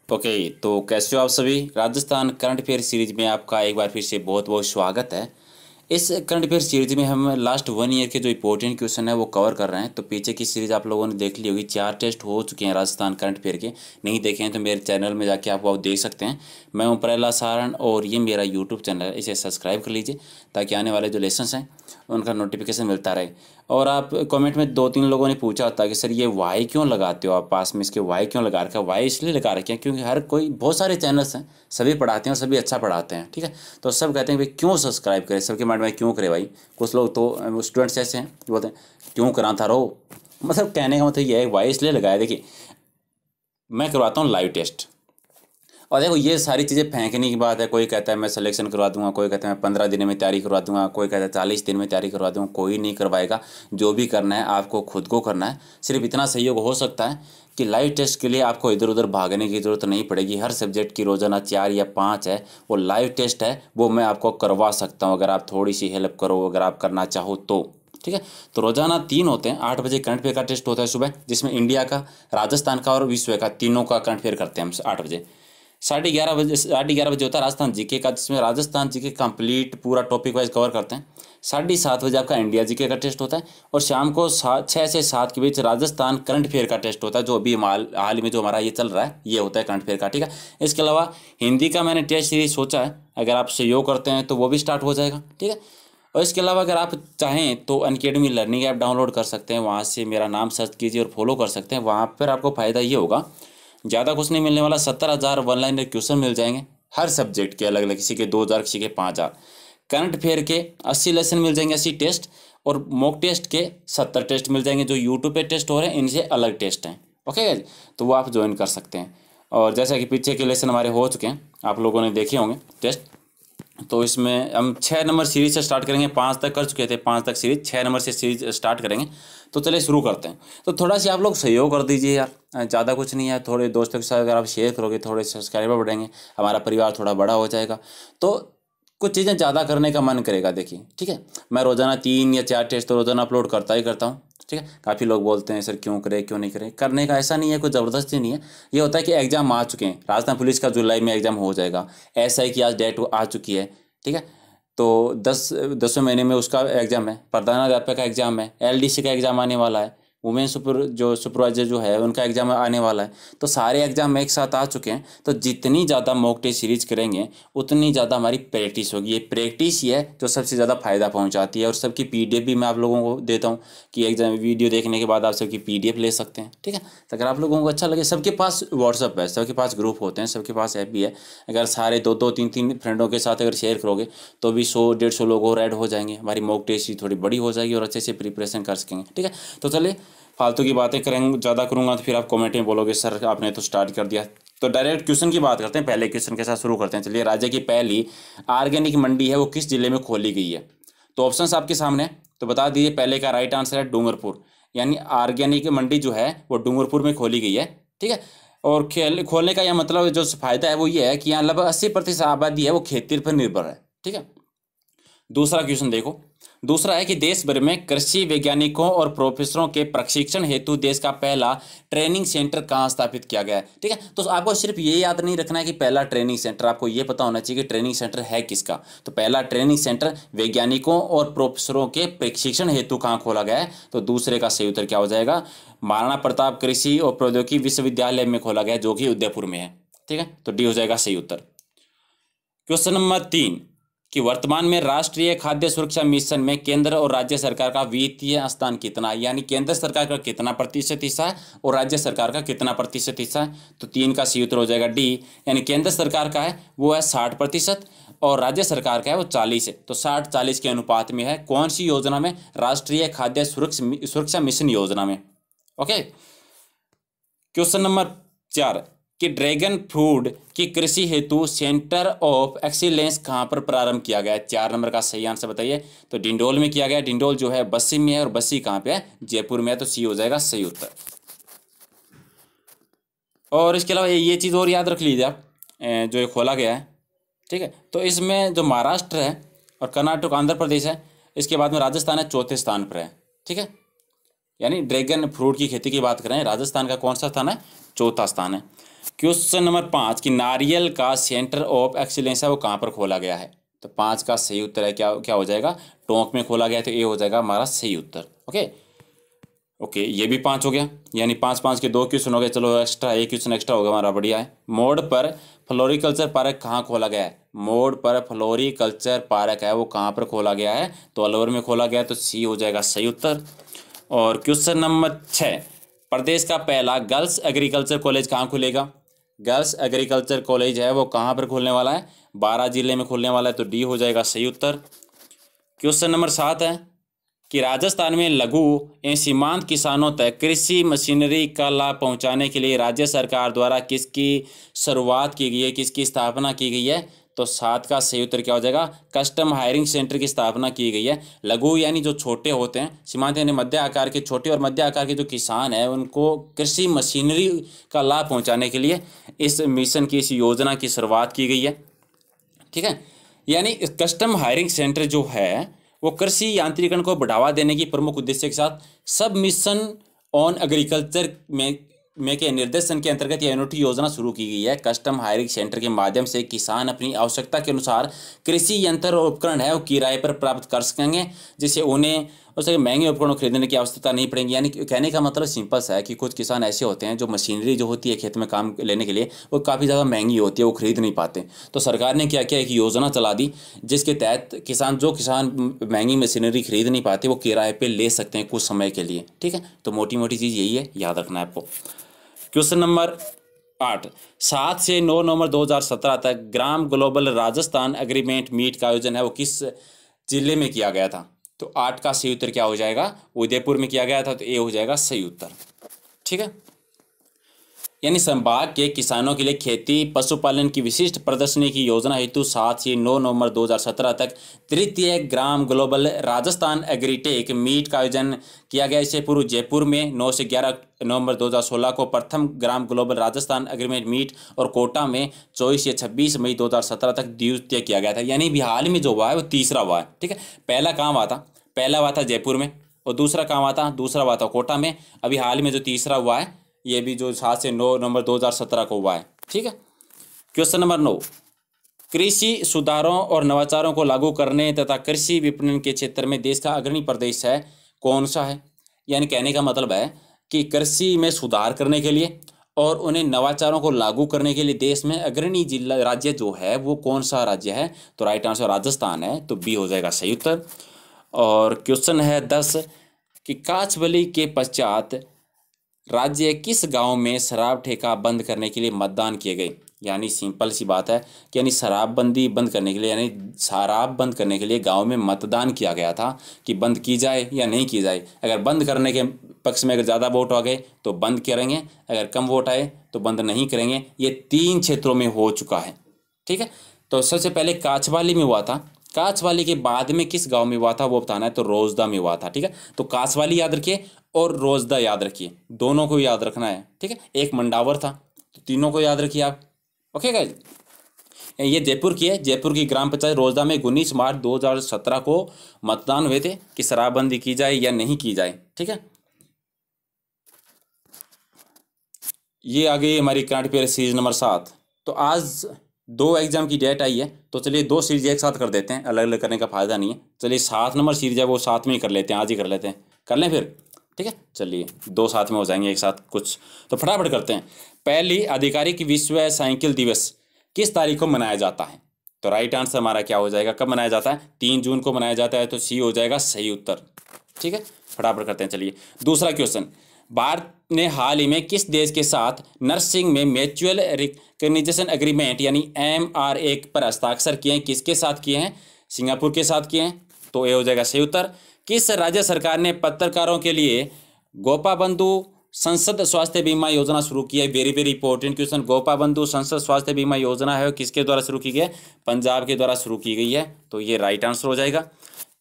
Okay, तो कैसे हो आप सभी। राजस्थान करंट अफेयर सीरीज में आपका एक बार फिर से बहुत बहुत स्वागत है। इस करंट अफेयर सीरीज में हम लास्ट 1 ईयर के जो इंपॉर्टेंट क्वेश्चन है वो कवर कर रहे हैं। तो पीछे की सीरीज आप लोगों ने देख ली होगी, 4 टेस्ट हो चुके हैं राजस्थान करंट अफेयर के। नहीं देखे हैं तो मेरे चैनल में जाके आप वो देख सकते हैं। मैं हूं प्रहलाद सारण और ये मेरा यूट्यूब चैनल है, इसे सब्सक्राइब कर लीजिए ताकि आने वाले जो लेसन्स हैं उनका नोटिफिकेशन मिलता रहे। और आप कमेंट में 2-3 लोगों ने पूछा था कि सर ये वाई क्यों लगाते हो आप पास में, इसके वाई क्यों लगा रखा है। वाई इसलिए लगा रखे हैं क्योंकि हर कोई, बहुत सारे चैनल्स हैं, सभी पढ़ाते हैं और सभी अच्छा पढ़ाते हैं, ठीक है। तो सब कहते हैं भाई क्यों सब्सक्राइब करें, सबके माइंड में क्यों करें भाई। कुछ लोग तो स्टूडेंट्स ऐसे हैं जो बोलते हैं क्यों करा था रो, मतलब कहने का मतलब ये है वाई इसलिए लगाया। देखिए मैं करवाता हूँ लाइव टेस्ट, और देखो ये सारी चीज़ें फेंकने की बात है। कोई कहता है मैं सिलेक्शन करवा दूंगा, कोई कहता है मैं 15 दिन में तैयारी करवा दूंगा, कोई कहता है 40 दिन में तैयारी करवा दूंगा। कोई नहीं करवाएगा। जो भी करना है आपको खुद को करना है। सिर्फ इतना सहयोग हो सकता है कि लाइव टेस्ट के लिए आपको इधर उधर भागने की ज़रूरत नहीं पड़ेगी। हर सब्जेक्ट की रोज़ाना 4 या 5 है वो लाइव टेस्ट है, वो मैं आपको करवा सकता हूँ अगर आप थोड़ी सी हेल्प करो, अगर आप करना चाहो तो, ठीक है। तो रोजाना 3 होते हैं। 8 बजे करंट अफेयर का टेस्ट होता है सुबह, जिसमें इंडिया का, राजस्थान का और विश्व का तीनों का करंट अफेयर करते हैं हम 8 बजे। 11:30 बजे होता है राजस्थान जीके का, जिसमें राजस्थान जीके कंप्लीट पूरा टॉपिक वाइज कवर करते हैं। 7:30 बजे आपका इंडिया जीके का टेस्ट होता है, और शाम को 6 से 7 के बीच राजस्थान करंट अफेयर का टेस्ट होता है, जो अभी हाल में जो हमारा ये चल रहा है ये होता है करंट अफेयर का, ठीक है। इसके अलावा हिंदी का मैंने टेस्ट सीरीज सोचा है, अगर आप सहयोग करते हैं तो वो भी स्टार्ट हो जाएगा, ठीक है। और इसके अलावा अगर आप चाहें तो अनअकैडमी लर्निंग ऐप डाउनलोड कर सकते हैं, वहाँ से मेरा नाम सर्च कीजिए और फॉलो कर सकते हैं। वहाँ पर आपको फ़ायदा ये होगा, ज़्यादा कुछ नहीं मिलने वाला, 70,000 वन लाइनर क्वेश्चन मिल जाएंगे हर सब्जेक्ट के अलग अलग, किसी के 2,000, किसी के 5,000। करंट अफेयर के 80 लेसन मिल जाएंगे, 80 टेस्ट, और मॉक टेस्ट के 70 टेस्ट मिल जाएंगे। जो यूट्यूब पे टेस्ट हो रहे हैं इनसे अलग टेस्ट हैं, ओके गाइस। तो वो आप ज्वाइन कर सकते हैं। और जैसा कि पीछे के लेसन हमारे हो चुके हैं, आप लोगों ने देखे होंगे टेस्ट। तो इसमें हम 6 नंबर सीरीज से स्टार्ट करेंगे। 5 तक कर चुके थे, 5 तक सीरीज, 6 नंबर से सीरीज स्टार्ट करेंगे। तो चलिए शुरू करते हैं। तो थोड़ा सी आप लोग सहयोग कर दीजिए यार, ज़्यादा कुछ नहीं है। थोड़े दोस्तों के साथ अगर आप शेयर करोगे, थोड़े सब्सक्राइबर बढ़ेंगे, हमारा परिवार थोड़ा बड़ा हो जाएगा, तो कुछ चीज़ें ज़्यादा करने का मन करेगा। देखिए ठीक है, मैं रोज़ाना 3 या 4 टेस्ट तो रोज़ाना अपलोड करता ही करता हूँ, ठीक है। काफ़ी लोग बोलते हैं सर क्यों करें क्यों नहीं करें। करने का ऐसा नहीं है, कोई ज़बरदस्ती नहीं है। ये होता है कि एग्ज़ाम आ चुके हैं, राजस्थान पुलिस का जुलाई में एग्ज़ाम हो जाएगा, SI की आज डेट आ चुकी है, ठीक है। तो 10वें महीने में उसका एग्ज़ाम है, प्रधानाध्यापक का एग्ज़ाम है, LDC का एग्ज़ाम आने वाला है, वुमेन सुपरवाइजर जो है उनका एग्ज़ाम आने वाला है। तो सारे एग्ज़ाम एक साथ आ चुके हैं। तो जितनी ज़्यादा मॉक टेस्ट सीरीज करेंगे उतनी ज़्यादा हमारी प्रैक्टिस होगी। ये प्रैक्टिस ही है जो सबसे ज़्यादा फायदा पहुंचाती है। और सबकी PDF भी मैं आप लोगों को देता हूं कि एग्जाम वीडियो देखने के बाद आप सबकी PDF ले सकते हैं, ठीक है। तो अगर आप लोगों को अच्छा लगे, सबके पास व्हाट्सअप है, सबके पास ग्रुप होते हैं, सबके पास ऐप भी है। अगर सारे 2-2, 3-3 फ्रेंडों के साथ अगर शेयर करोगे तो भी 100-150 लोग और ऐड हो जाएंगे। हमारी मॉक टेस्ट ही थोड़ी बड़ी हो जाएगी और अच्छे से प्रिपरेशन कर सकेंगे, ठीक है। तो चलिए, फालतू की बातें करेंगे, ज़्यादा करूँगा तो फिर आप कमेंट में बोलोगे सर आपने तो स्टार्ट कर दिया। तो डायरेक्ट क्वेश्चन की बात करते हैं। पहले क्वेश्चन के साथ शुरू करते हैं। चलिए, राज्य की पहली ऑर्गेनिक मंडी है वो किस जिले में खोली गई है। तो ऑप्शंस आपके सामने हैं, तो बता दीजिए। पहले का राइट आंसर है डूंगरपुर, यानी ऑर्गेनिक मंडी जो है वो डूंगरपुर में खोली गई है, ठीक है। और खोलने का यह मतलब जो फायदा है वो ये है कि यहाँ लगभग 80% आबादी है वो खेती पर निर्भर है, ठीक है। दूसरा क्वेश्चन देखो, दूसरा है कि देश भर में कृषि वैज्ञानिकों और प्रोफेसरों के प्रशिक्षण हेतु देश का पहला ट्रेनिंग सेंटर कहाँ स्थापित किया गया है, ठीक है। तो आपको सिर्फ ये याद नहीं रखना है कि पहला ट्रेनिंग सेंटर, आपको ये पता होना चाहिए कि ट्रेनिंग सेंटर है किसका। तो पहला ट्रेनिंग सेंटर वैज्ञानिकों और प्रोफेसरों के प्रशिक्षण हेतु कहाँ खोला गया है। तो दूसरे का सही उत्तर क्या हो जाएगा, महाराणा प्रताप कृषि और प्रौद्योगिकी विश्वविद्यालय में खोला गया, जो कि उदयपुर में है, ठीक है। तो डी हो जाएगा सही उत्तर। क्वेश्चन नंबर 3 कि वर्तमान में राष्ट्रीय खाद्य सुरक्षा मिशन में केंद्र और राज्य सरकार का वित्तीय स्थान कितना है, यानी केंद्र सरकार का कितना प्रतिशत हिस्सा है और राज्य सरकार का कितना प्रतिशत हिस्सा है। तो 3 का सही उत्तर हो जाएगा डी, यानी केंद्र सरकार का है वो है 60% और राज्य सरकार का है वो 40 है। तो 60-40 के अनुपात में है। कौन सी योजना में, राष्ट्रीय खाद्य सुरक्षा मिशन योजना में, ओके। क्वेश्चन नंबर 4 कि ड्रैगन फ्रूट की कृषि हेतु सेंटर ऑफ एक्सीलेंस कहाँ पर प्रारंभ किया गया है। 4 नंबर का सही आंसर बताइए। तो डिंडोल में किया गया। डिंडोल जो है बस्सी में है, और बस्सी कहाँ पे है, जयपुर में है। तो सी हो जाएगा सही उत्तर। और इसके अलावा ये चीज़ और याद रख लीजिए आप, जो ये खोला गया है, ठीक है। तो इसमें जो महाराष्ट्र है और कर्नाटक, आंध्र प्रदेश है, इसके बाद में राजस्थान है, चौथे स्थान पर है, ठीक है। यानी ड्रैगन फ्रूट की खेती की बात करें, राजस्थान का कौन सा स्थान है, चौथा स्थान है। क्वेश्चन नंबर 5 कि नारियल का सेंटर ऑफ एक्सीलेंस है वो कहाँ पर खोला गया है। तो 5 का सही उत्तर है क्या क्या हो जाएगा, टोंक में खोला गया है, तो ये हो जाएगा हमारा सही उत्तर। ओके ओके, ये भी 5 हो गया, यानी 5 5 के 2 क्वेश्चन हो गए। चलो एक्स्ट्रा एक क्वेश्चन एक्स्ट्रा होगा हमारा, बढ़िया है। मोड़ पर फ्लोरिकल्चर पार्क कहाँ खोला गया है। मोड़ पर फ्लोरिकल्चर पार्क है वो कहाँ पर खोला गया है, तो अलवर में खोला गया है, तो सी हो जाएगा सही उत्तर। और क्वेश्चन नंबर 6, प्रदेश का पहला गर्ल्स एग्रीकल्चर कॉलेज कहाँ खुलेगा। गर्ल्स एग्रीकल्चर कॉलेज है वो कहाँ पर खुलने वाला है, 12 जिले में खुलने वाला है, तो डी हो जाएगा सही उत्तर। क्वेश्चन नंबर 7 है कि राजस्थान में लघु एवं सीमांत किसानों तक कृषि मशीनरी का लाभ पहुंचाने के लिए राज्य सरकार द्वारा किसकी शुरुआत की गई है, किसकी स्थापना की गई है। तो 7 का सही उत्तर क्या हो जाएगा, कस्टम हायरिंग सेंटर की स्थापना की गई है। लघु यानी जो छोटे होते हैं, सीमांत यानी मध्य आकार के, छोटे और मध्य आकार के जो किसान हैं उनको कृषि मशीनरी का लाभ पहुँचाने के लिए इस मिशन की, इस योजना की शुरुआत की गई है। ठीक है, यानी कस्टम हायरिंग सेंटर जो है वो कृषि यांत्रिकरण को बढ़ावा देने की प्रमुख उद्देश्य के साथ सब मिशन ऑन एग्रीकल्चर में के निर्देशन के अंतर्गत यह अनूठी योजना शुरू की गई है। कस्टम हायरिंग सेंटर के माध्यम से किसान अपनी आवश्यकता के अनुसार कृषि यंत्र और उपकरण है वो किराए पर प्राप्त कर सकेंगे, जिससे उन्हें उससे महंगे उपकरण खरीदने की आवश्यकता नहीं पड़ेगी। यानी कहने का मतलब सिंपल सा है कि कुछ किसान ऐसे होते हैं जो मशीनरी जो होती है खेत में काम लेने के लिए वो काफ़ी ज़्यादा महंगी होती है, वो खरीद नहीं पाते। तो सरकार ने क्या किया, एक योजना चला दी जिसके तहत जो किसान महंगी मशीनरी खरीद नहीं पाते वो किराए पर ले सकते हैं कुछ समय के लिए। ठीक है, तो मोटी मोटी चीज़ यही है, याद रखना है आपको। क्वेश्चन नंबर 8, 7 से 9 नवंबर 2017 तक ग्राम ग्लोबल राजस्थान एग्रीमेंट मीट का आयोजन है वो किस जिले में किया गया था। तो 8 का सही उत्तर क्या हो जाएगा, उदयपुर में किया गया था, तो ये हो जाएगा सही उत्तर। ठीक है, यानी संभाग के किसानों के लिए खेती पशुपालन की विशिष्ट प्रदर्शनी की योजना हेतु 7 से 9 नवंबर 2017 तक तृतीय ग्राम ग्लोबल राजस्थान एग्रीटेक मीट का आयोजन किया गया। इससे पूर्व जयपुर में 9 से 11 नवंबर 2016 को प्रथम ग्राम ग्लोबल राजस्थान एग्रीमेंट मीट और कोटा में 24 से 26 मई 2017 तक द्वितीय किया गया था। यानी भी हाल में जो हुआ है वो तीसरा हुआ है। ठीक है, पहला कहाँ हुआ था, पहला हुआ था जयपुर में, और दूसरा कहाँ हुआ था, दूसरा हुआ था कोटा में। अभी हाल में जो तीसरा हुआ है ये भी जो 7 से 9 नवंबर 2017 को हुआ है। ठीक है, क्वेश्चन नंबर 9, कृषि सुधारों और नवाचारों को लागू करने तथा कृषि विपणन के क्षेत्र में देश का अग्रणी प्रदेश है कौन सा है। यानी कहने का मतलब है कि कृषि में सुधार करने के लिए और उन्हें नवाचारों को लागू करने के लिए देश में अग्रणी जिला राज्य जो है वो कौन सा राज्य है। तो राइट आंसर राजस्थान है, तो बी हो जाएगा सही उत्तर। और क्वेश्चन है 10 कि काचबली के पश्चात राज्य किस गांव में शराब ठेका बंद करने के लिए मतदान किए गए। यानी सिंपल सी बात है कि यानी शराबबंदी बंद करने के लिए, यानी शराब बंद करने के लिए गांव में मतदान किया गया था कि बंद की जाए या नहीं की जाए। अगर बंद करने के पक्ष में अगर ज़्यादा वोट आ गए तो बंद करेंगे, अगर कम वोट आए तो बंद नहीं करेंगे। ये 3 क्षेत्रों में हो चुका है। ठीक है, तो सबसे पहले काछवाली में हुआ था, काछवाली के बाद में किस गांव में हुआ था वो बताना है, तो रोजदा में हुआ था। ठीक है, तो काछवाली याद रखिए और रोजदा याद रखिए, दोनों को याद रखना है। ठीक है, एक मंडावर था, तो तीनों को याद रखिए आप। ओके गाइस, ये जयपुर की है, जयपुर की ग्राम पंचायत रोजदा में 19 मार्च 2017 को मतदान हुए थे कि शराबबंदी की जाए या नहीं की जाए। ठीक है, ये आ गई हमारी करंट अफेयर सीरीज नंबर 7। तो आज 2 एग्जाम की डेट आई है, तो चलिए 2 सीरीज एक साथ कर देते हैं, अलग अलग करने का फायदा नहीं है। चलिए 7 नंबर सीरीज है वो साथ में ही कर लेते हैं, आज ही कर लेते हैं, कर लें फिर। ठीक है, चलिए 2 साथ में हो जाएंगे एक साथ कुछ, तो फटाफट करते हैं। पहली, आधिकारिक विश्व साइकिल दिवस किस तारीख को मनाया जाता है। तो राइट आंसर हमारा क्या हो जाएगा, कब मनाया जाता है, 3 जून को मनाया जाता है, तो सी हो जाएगा सही उत्तर। ठीक है, फटाफट करते हैं। चलिए दूसरा क्वेश्चन, भारत ने हाल ही में किस देश के साथ नर्सिंग में म्यूचुअल रिकग्निशन एग्रीमेंट यानी MRA पर हस्ताक्षर किए हैं, किसके साथ किए हैं, सिंगापुर के साथ किए हैं, तो ये हो जाएगा सही उत्तर। किस राज्य सरकार ने पत्रकारों के लिए गोपाबंधु संसद स्वास्थ्य बीमा योजना शुरू की है। Very very important question, Gopabandhu संसद स्वास्थ्य बीमा योजना है किसके द्वारा शुरू की गई है, पंजाब के द्वारा शुरू की गई है, तो ये राइट आंसर हो जाएगा।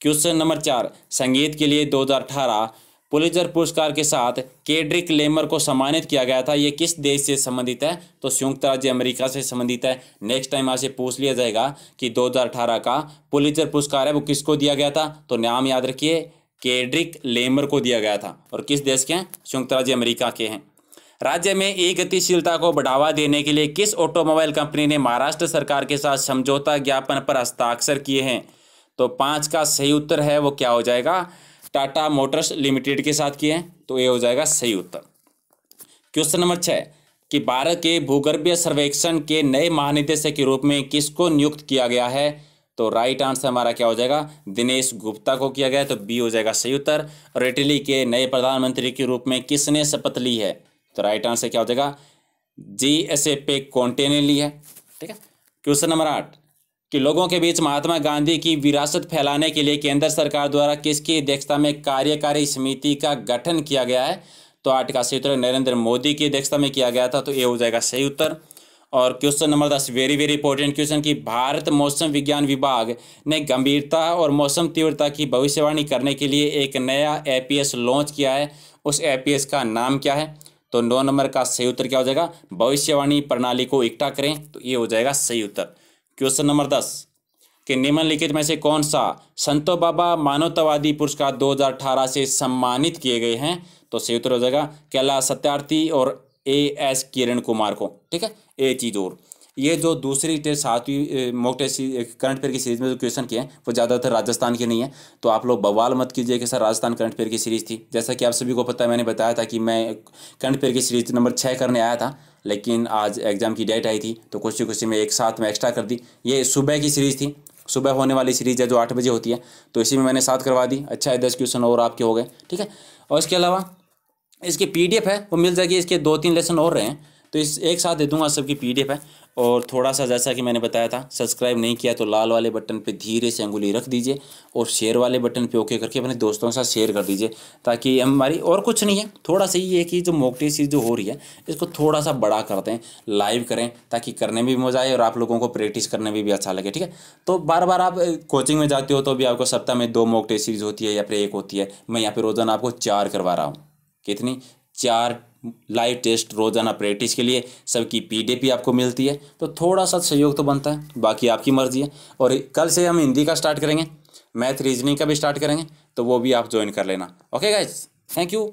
क्वेश्चन नंबर 4, संगीत के लिए 2018 पुलित्जर पुरस्कार के साथ केड्रिक लेमर को सम्मानित किया गया था, ये किस देश से संबंधित है, तो संयुक्त राज्य अमेरिका से संबंधित है। नेक्स्ट टाइम आपसे पूछ लिया जाएगा कि 2018 का पुलित्जर पुरस्कार है वो किसको दिया गया था, तो नाम याद रखिए, केड्रिक लेमर को दिया गया था, और किस देश के हैं, संयुक्त राज्य अमेरिका के हैं। राज्य में ई गतिशीलता को बढ़ावा देने के लिए किस ऑटोमोबाइल कंपनी ने महाराष्ट्र सरकार के साथ समझौता ज्ञापन पर हस्ताक्षर किए हैं? तो 5 का सही उत्तर है वो क्या हो जाएगा? टाटा मोटर्स लिमिटेड के साथ किए हैं, तो ये हो जाएगा सही उत्तर। क्वेश्चन नंबर 6 कि भारत के भूगर्भीय सर्वेक्षण के नए महानिदेशक के रूप में किसको नियुक्त किया गया है? तो राइट आंसर हमारा क्या हो जाएगा? दिनेश गुप्ता को किया गया है, तो बी हो जाएगा सही उत्तर। और इटली के नए प्रधानमंत्री के रूप में किसने शपथ ली है? तो राइट आंसर क्या हो जाएगा? जीसेपे कोंटे ने ली है। ठीक है। क्वेश्चन नंबर 8 कि लोगों के बीच महात्मा गांधी की विरासत फैलाने के लिए केंद्र सरकार द्वारा किसकी अध्यक्षता में कार्यकारी समिति का गठन किया गया है? तो 8 का सही उत्तर नरेंद्र मोदी की अध्यक्षता में किया गया था, तो ये हो जाएगा सही उत्तर। और question number 10 very very important question कि भारत मौसम विज्ञान विभाग ने गंभीरता और मौसम तीव्रता की भविष्यवाणी करने के लिए एक नया एपीएस लॉन्च किया है, उस एपीएस का नाम क्या है? तो 9 नंबर का सही उत्तर क्या हो जाएगा? भविष्यवाणी प्रणाली को इकट्ठा करें, तो ये हो जाएगा सही उत्तर। क्वेश्चन नंबर 10 कि निम्नलिखित में से कौन सा संतो बाबा मानवतावादी पुरस्कार 2018 से सम्मानित किए गए हैं? तो सही उत्तर हो जाएगा कैलाश सत्यार्थी और एएस किरण कुमार को। ठीक है। एक चीज़ और, ये जो दूसरी टेस्ट 7वीं मॉक टेस्ट करंट अफेयर की सीरीज में जो क्वेश्चन किए हैं वो ज़्यादातर राजस्थान के नहीं है, तो आप लोग बवाल मत कीजिए कि सर राजस्थान करंट अफेयर की सीरीज़ थी। जैसा कि आप सभी को पता है, मैंने बताया था कि मैं करंट अफेयर की सीरीज नंबर 6 करने आया था, लेकिन आज एग्जाम की डेट आई थी तो कुछ में एक साथ में एक्स्ट्रा कर दी। ये सुबह की सीरीज़ थी, सुबह होने वाली सीरीज़ है जो 8 बजे होती है, तो इसी में मैंने 7 करवा दी। अच्छा है, 10 क्वेश्चन और आपके हो गए। ठीक है। और इसके अलावा इसकी पीडीएफ है वो मिल जाएगी, इसके 2-3 लेसन और रहे हैं, तो इस एक साथ दे दूंगा, सबकी पीडीएफ है। और थोड़ा सा जैसा कि मैंने बताया था, सब्सक्राइब नहीं किया तो लाल वाले बटन पे धीरे से अंगुली रख दीजिए और शेयर वाले बटन पे ओके करके अपने दोस्तों के साथ शेयर कर दीजिए, ताकि हमारी और कुछ नहीं है, थोड़ा सा ये है कि जो मॉक टेस्ट जो हो रही है इसको थोड़ा सा बड़ा करते हैं, लाइव करें, ताकि करने में भी मज़ा आए और आप लोगों को प्रैक्टिस करने में भी अच्छा लगे। ठीक है। तो बार बार आप कोचिंग में जाते हो तो भी आपको सप्ताह में 2 मॉक टेस्ट सीरीज होती है या फिर 1 होती है। मैं यहाँ पर रोज़ाना आपको 4 करवा रहा हूँ। कितनी? 4 लाइव टेस्ट रोजाना प्रैक्टिस के लिए, सबकी पीडीएफ भी आपको मिलती है, तो थोड़ा सा सहयोग तो बनता है, बाकी आपकी मर्जी है। और कल से हम हिंदी का स्टार्ट करेंगे, मैथ रीजनिंग का भी स्टार्ट करेंगे, तो वो भी आप ज्वाइन कर लेना। Okay guys, thank you.